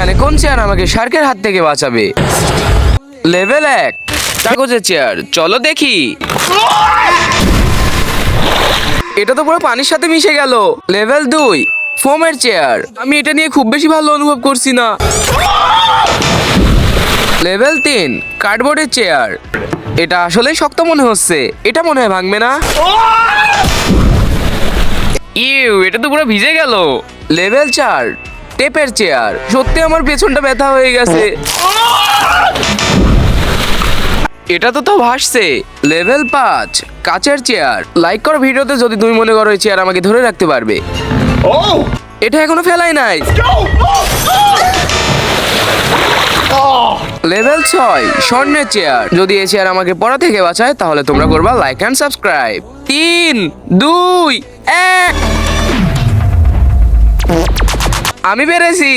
এখানে কোন চেয়ার আমাকে শার্কের হাত থেকে বাঁচাবে? লেভেল 1 কাগজের চেয়ার, চলো দেখি। এটা তো পুরো পানির সাথে মিশে গেল। লেভেল 2 ফোমের চেয়ার, আমি এটা নিয়ে খুব বেশি ভালো অনুভব করছি না। লেভেল 3 কার্ডবোর্ডের চেয়ার, এটা আসলেই শক্ত মনে হচ্ছে, এটা মনে হয় ভাঙবে না। এটা তো পুরো ভিজে গেল। লেভেল 4 টেপের চেয়ার, সত্যি আমার পেছনটা ব্যথা হয়ে গেছে। এটা তো ভাসছে। লেভেল 5 কাচের চেয়ার, লাইক করো ভিডিওতে যদি তুমি মনে করো এই চেয়ার আমাকে ধরে রাখতে পারবে। এটা এখনো ফেলাই নাই। লেভেল 6 স্বর্ণের চেয়ার, যদি এই চেয়ার আমাকে পড়া থেকে বাঁচায় তাহলে তোমরা করবা লাইক এন্ড সাবস্ক্রাইব। 3 2 1 আমি পেরেছি।